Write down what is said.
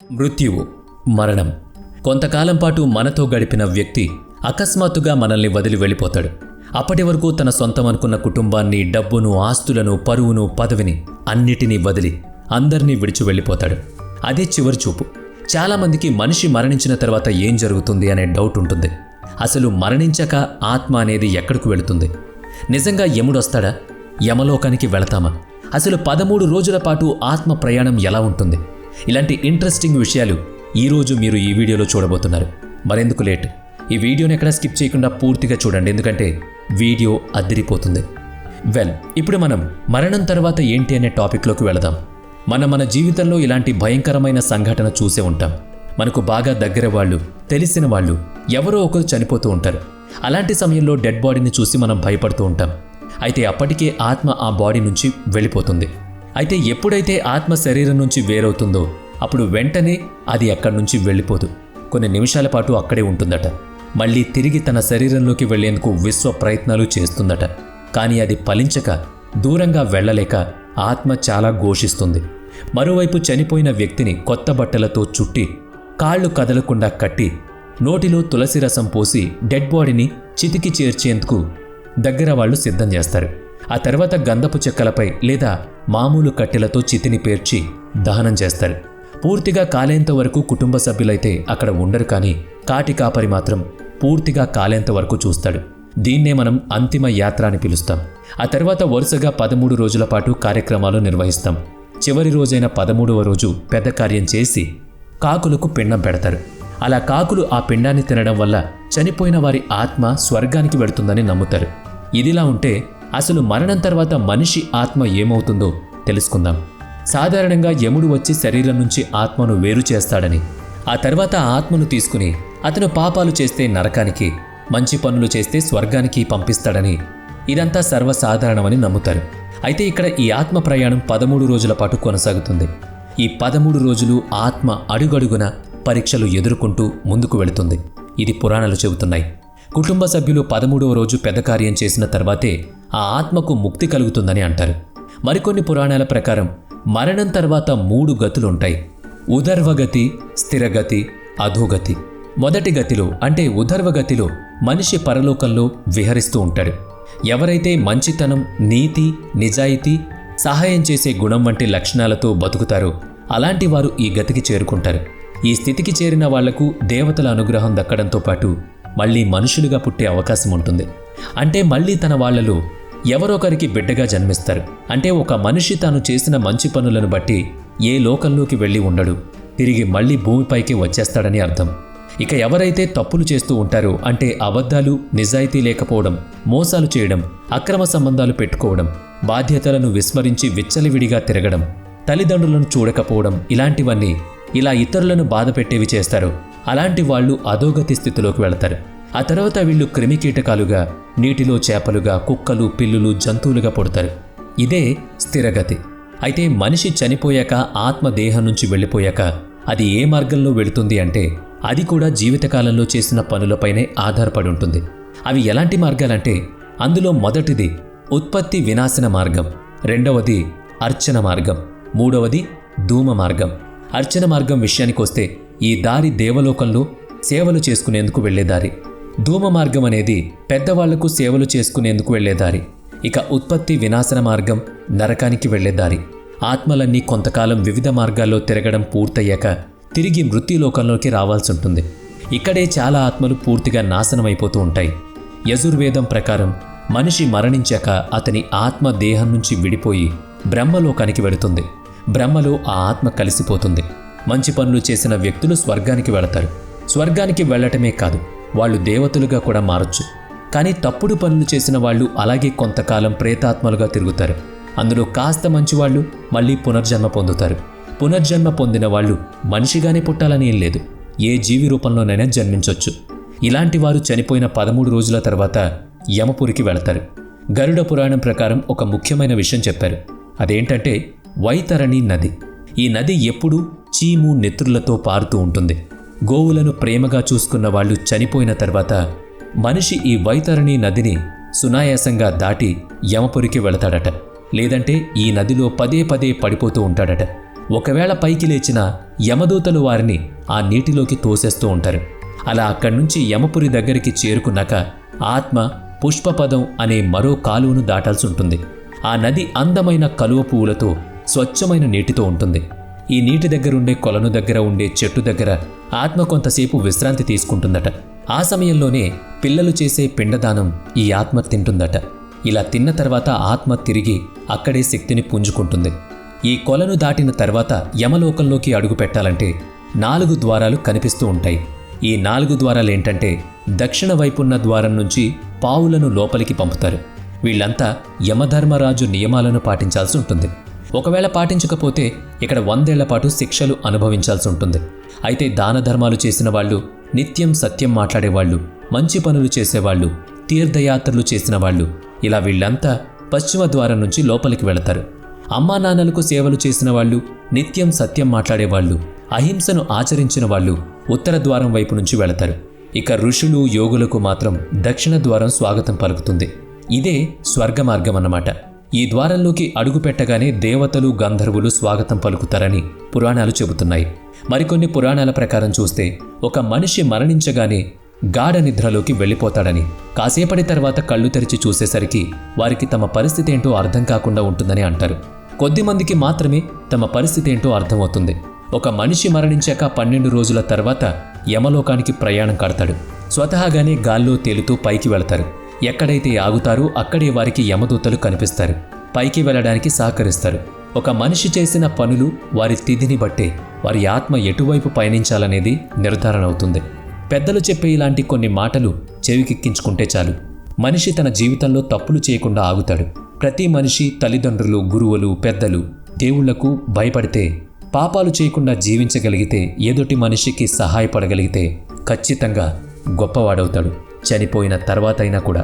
మృత్యువు, మరణం. కొంతకాలం పాటు మనతో గడిపిన వ్యక్తి అకస్మాత్తుగా మనల్ని వదిలి వెళ్ళిపోతాడు. అప్పటి వరకు తన సొంతం అనుకున్న కుటుంబాన్ని, డబ్బును, ఆస్తులను, పరువును, పదవిని అన్నిటినీ వదిలి అందరినీ విడిచి వెళ్ళిపోతాడు. అదే చివరి చూపు. చాలామందికి మనిషి మరణించిన తర్వాత ఏం జరుగుతుంది అనే డౌట్ ఉంటుంది. అసలు మరణించాక ఆత్మ అనేది ఎక్కడికి వెళుతుంది? నిజంగా యముడొస్తాడా? యమలోకానికి వెళతామా? అసలు 13 రోజుల పాటు ఆత్మ ప్రయాణం ఎలా ఉంటుంది? ఇలాంటి ఇంట్రెస్టింగ్ విషయాలు ఈరోజు మీరు ఈ వీడియోలో చూడబోతున్నారు. మరెందుకు లేట్, ఈ వీడియోని ఎక్కడా స్కిప్ చేయకుండా పూర్తిగా చూడండి, ఎందుకంటే వీడియో అదిరిపోతుంది. ఇప్పుడు మనం మరణం తర్వాత ఏంటి అనే టాపిక్లోకి వెళదాం. మన జీవితంలో ఇలాంటి భయంకరమైన సంఘటన చూసే ఉంటాం. మనకు బాగా దగ్గర వాళ్ళు, తెలిసిన వాళ్ళు ఎవరో ఒకరు చనిపోతూ ఉంటారు. అలాంటి సమయంలో డెడ్ బాడీని చూసి మనం భయపడుతూ ఉంటాం. అయితే అప్పటికే ఆత్మ ఆ బాడీ నుంచి వెళ్ళిపోతుంది. అయితే ఎప్పుడైతే ఆత్మ శరీరం నుంచి వేరవుతుందో అప్పుడు వెంటనే అది అక్కడి నుంచి వెళ్ళిపోదు. కొన్ని నిమిషాల పాటు అక్కడే ఉంటుందట. మళ్ళీ తిరిగి తన శరీరంలోకి వెళ్లేందుకు విశ్వ ప్రయత్నాలు చేస్తుందట. కానీ అది ఫలించక దూరంగా వెళ్లలేక ఆత్మ చాలా ఘోషిస్తుంది. మరోవైపు చనిపోయిన వ్యక్తిని కొత్త బట్టలతో చుట్టి, కాళ్లు కదలకుండా కట్టి, నోటిలో తులసి రసం పోసి డెడ్ బాడీని చితికి చేర్చేందుకు దగ్గర వాళ్ళు సిద్ధం చేస్తారు. ఆ తర్వాత గంధపు చెక్కలపై లేదా మామూలు కట్టెలతో చితిని పేర్చి దహనం చేస్తారు. పూర్తిగా కాలేంత వరకు కుటుంబ సభ్యులైతే అక్కడ ఉండరు, కానీ కాటి కాపరి మాత్రం పూర్తిగా కాలేంత వరకు చూస్తాడు. దీన్నే మనం అంతిమ యాత్ర అని పిలుస్తాం. ఆ తర్వాత వరుసగా 13 రోజుల పాటు కార్యక్రమాలు నిర్వహిస్తాం. చివరి రోజైన 13వ రోజు పెద్ద కార్యం చేసి కాకులకు పిండం పెడతారు. అలా కాకులు ఆ పిండాన్ని తినడం వల్ల చనిపోయిన వారి ఆత్మ స్వర్గానికి వెళుతుందని నమ్ముతారు. ఇదిలా ఉంటే అసలు మరణం తర్వాత మనిషి ఆత్మ ఏమవుతుందో తెలుసుకుందాం. సాధారణంగా యముడు వచ్చి శరీరం నుంచి ఆత్మను వేరు చేస్తాడని, ఆ తర్వాత ఆత్మను తీసుకుని అతను పాపాలు చేస్తే నరకానికి, మంచి పనులు చేస్తే స్వర్గానికి పంపిస్తాడని, ఇదంతా సర్వసాధారణమని నమ్ముతారు. అయితే ఇక్కడ ఈ ఆత్మ ప్రయాణం 13 రోజుల పాటు కొనసాగుతుంది. ఈ 13 రోజులు ఆత్మ అడుగడుగున పరీక్షలు ఎదుర్కొంటూ ముందుకు వెళుతుంది. ఇది పురాణాలు చెబుతున్నాయి. కుటుంబ సభ్యులు 13వ రోజు పెద్ద కార్యం చేసిన తర్వాతే ఆ ఆత్మకు ముక్తి కలుగుతుందని అంటారు. మరికొన్ని పురాణాల ప్రకారం మరణం తర్వాత 3 గతులుంటాయి: ఉదర్వగతి, స్థిరగతి, అధోగతి. మొదటి గతిలో అంటే ఉదర్వగతిలో మనిషి పరలోకంలో విహరిస్తూ ఉంటాడు. ఎవరైతే మంచితనం, నీతి, నిజాయితీ, సహాయం చేసే గుణం వంటి లక్షణాలతో బతుకుతారో అలాంటి వారు ఈ గతికి చేరుకుంటారు. ఈ స్థితికి చేరిన వాళ్లకు దేవతల అనుగ్రహం దక్కడంతో పాటు మళ్లీ మనుషులుగా పుట్టే అవకాశం ఉంటుంది. అంటే మళ్లీ తన వాళ్లలో ఎవరొకరికి బిడ్డగా జన్మిస్తారు. అంటే ఒక మనిషి తాను చేసిన మంచి పనులను బట్టి ఏ లోకంలోకి వెళ్ళి ఉండడు, తిరిగి మళ్లీ భూమిపైకి వచ్చేస్తాడని అర్థం. ఇక ఎవరైతే తప్పులు చేస్తూ ఉంటారో, అంటే అబద్ధాలు, నిజాయితీ లేకపోవడం, మోసాలు చేయడం, అక్రమ సంబంధాలు పెట్టుకోవడం, బాధ్యతలను విస్మరించి విచ్చలివిడిగా తిరగడం, తల్లిదండ్రులను చూడకపోవడం, ఇలాంటివన్నీ ఇలా ఇతరులను బాధ పెట్టేవి చేస్తారు. అలాంటి వాళ్ళు అధోగతి స్థితిలోకి వెళతారు. ఆ తర్వాత వీళ్ళు క్రిమికీటకాలుగా, నీటిలో చేపలుగా, కుక్కలు, పిల్లులు, జంతువులుగా పుడతారు. ఇదే స్థిరగతి. అయితే మనిషి చనిపోయాక ఆత్మ దేహం నుంచి వెళ్ళిపోయాక అది ఏ మార్గంలో వెళుతుంది అంటే అది కూడా జీవితకాలంలో చేసిన పనులపైనే ఆధారపడి ఉంటుంది. అవి ఎలాంటి మార్గాలంటే అందులో మొదటిది ఉత్పత్తి వినాశన మార్గం, రెండవది అర్చన మార్గం, మూడవది ధూమ మార్గం. అర్చన మార్గం విషయానికొస్తే ఈ దారి దేవలోకంలో సేవలు చేసుకునేందుకు వెళ్లే దారి. ధూమ మార్గం అనేది పెద్దవాళ్లకు సేవలు చేసుకునేందుకు వెళ్లే దారి. ఇక ఉత్పత్తి వినాశన మార్గం నరకానికి వెళ్లే దారి. ఆత్మలన్నీ కొంతకాలం వివిధ మార్గాల్లో తిరగడం పూర్తయ్యాక తిరిగి మృత్యులోకంలోకి రావాల్సి ఉంటుంది. ఇక్కడే చాలా ఆత్మలు పూర్తిగా నాశనమైపోతూ ఉంటాయి. యజుర్వేదం ప్రకారం మనిషి మరణించాక అతని ఆత్మ దేహం నుంచి విడిపోయి బ్రహ్మలోకానికి వెళుతుంది. బ్రహ్మలో ఆ ఆత్మ కలిసిపోతుంది. మంచి పనులు చేసిన వ్యక్తులు స్వర్గానికి వెళతారు. స్వర్గానికి వెళ్లటమే కాదు, వాళ్ళు దేవతలుగా కూడా మారొచ్చు. కానీ తప్పుడు పనులు చేసిన వాళ్ళు అలాగే కొంతకాలం ప్రేతాత్మలుగా తిరుగుతారు. అందులో కాస్త మంచివాళ్ళు మళ్ళీ పునర్జన్మ పొందుతారు. పునర్జన్మ పొందిన వాళ్ళు మనిషిగానే పుట్టాలని ఏం లేదు, ఏ జీవి రూపంలోనైనా జన్మించొచ్చు. ఇలాంటి వారు చనిపోయిన 13 రోజుల తర్వాత యమపురికి వెళతారు. గరుడ పురాణం ప్రకారం ఒక ముఖ్యమైన విషయం చెప్పారు. అదేంటంటే వైతరణి నది. ఈ నది ఎప్పుడూ చీము, నెత్రులతో పారుతూ ఉంటుంది. గోవులను ప్రేమగా చూసుకున్న వాళ్ళు చనిపోయిన తర్వాత మనిషి ఈ వైతరణి నదిని సునాయాసంగా దాటి యమపురికి వెళతాడట. లేదంటే ఈ నదిలో పదే పదే పడిపోతూ ఉంటాడట. ఒకవేళ పైకి లేచినా యమదూతలు వారిని ఆ నీటిలోకి తోసేస్తూ ఉంటారు. అలా అక్కడి నుంచి యమపురి దగ్గరికి చేరుకున్నాక ఆత్మ పుష్పపదం అనే మరో కాలువను దాటాల్సి ఉంటుంది. ఆ నది అందమైన కలువ పువ్వులతో స్వచ్ఛమైన నీటితో ఉంటుంది. ఈ నీటి దగ్గరుండే కొలను దగ్గర ఉండే చెట్టు దగ్గర ఆత్మ కొంతసేపు విశ్రాంతి తీసుకుంటుందట. ఆ సమయంలోనే పిల్లలు చేసే పిండదానం ఈ ఆత్మ తింటుందట. ఇలా తిన్న తర్వాత ఆత్మ తిరిగి అక్కడే శక్తిని పుంజుకుంటుంది. ఈ కొలను దాటిన తర్వాత యమలోకంలోకి అడుగు పెట్టాలంటే 4 ద్వారాలు కనిపిస్తూ ఉంటాయి. ఈ 4 ద్వారాలేంటంటే దక్షిణ వైపున్న ద్వారం నుంచి పావులను లోపలికి పంపుతారు. వీళ్లంతా యమధర్మరాజు నియమాలను పాటించాల్సి ఉంటుంది. ఒకవేళ పాటించకపోతే ఇక్కడ 100 ఏళ్ల పాటు శిక్షలు అనుభవించాల్సి ఉంటుంది. అయితే దాన ధర్మాలు చేసిన వాళ్ళు, నిత్యం సత్యం మాట్లాడేవాళ్ళు, మంచి పనులు చేసేవాళ్ళు, తీర్థయాత్రలు చేసిన వాళ్ళు, ఇలా వీళ్ళంతా పశ్చిమ ద్వారం నుంచి లోపలికి వెళతారు. అమ్మా నాన్నలకు సేవలు చేసిన వాళ్ళు, నిత్యం సత్యం మాట్లాడేవాళ్ళు, అహింసను ఆచరించిన వాళ్ళు ఉత్తర ద్వారం వైపు నుంచి వెళతారు. ఇక ఋషులు, యోగులకు మాత్రం దక్షిణ ద్వారం స్వాగతం పలుకుతుంది. ఇదే స్వర్గ మార్గం అన్నమాట. ఈ ద్వారంలోకి అడుగు పెట్టగానే దేవతలు, గంధర్వులు స్వాగతం పలుకుతారని పురాణాలు చెబుతున్నాయి. మరికొన్ని పురాణాల ప్రకారం చూస్తే ఒక మనిషి మరణించగానే గాఢ నిద్రలోకి వెళ్ళిపోతాడని, కాసేపటి తర్వాత కళ్ళు తెరిచి చూసేసరికి వారికి తమ పరిస్థితి ఏంటో అర్థం కాకుండా ఉంటుందని అంటారు. కొద్దిమందికి మాత్రమే తమ పరిస్థితి ఏంటో అర్థమవుతుంది. ఒక మనిషి మరణించాక 12 రోజుల తర్వాత యమలోకానికి ప్రయాణం కడతాడు. స్వతహాగానే గాల్లో తేలుతూ పైకి వెళతారు. ఎక్కడైతే ఆగుతారో అక్కడే వారికి యమదూతలు కనిపిస్తారు. పైకి వెళ్ళడానికి సహకరిస్తారు. ఒక మనిషి చేసిన పనులు, వారి తిథిని బట్టే వారి ఆత్మ ఎటువైపు పయనించాలనేది నిర్ధారణ అవుతుంది. పెద్దలు చెప్పే ఇలాంటి కొన్ని మాటలు చెవికెక్కించుకుంటే చాలు, మనిషి తన జీవితంలో తప్పులు చేయకుండా ఆగుతాడు. ప్రతి మనిషి తల్లిదండ్రులు, గురువులు, పెద్దలు, దేవుళ్లకు భయపడితే, పాపాలు చేయకుండా జీవించగలిగితే, ఎదుటి మనిషికి సహాయపడగలిగితే ఖచ్చితంగా గొప్పవాడవుతాడు, చనిపోయిన తర్వాతైనా కూడా.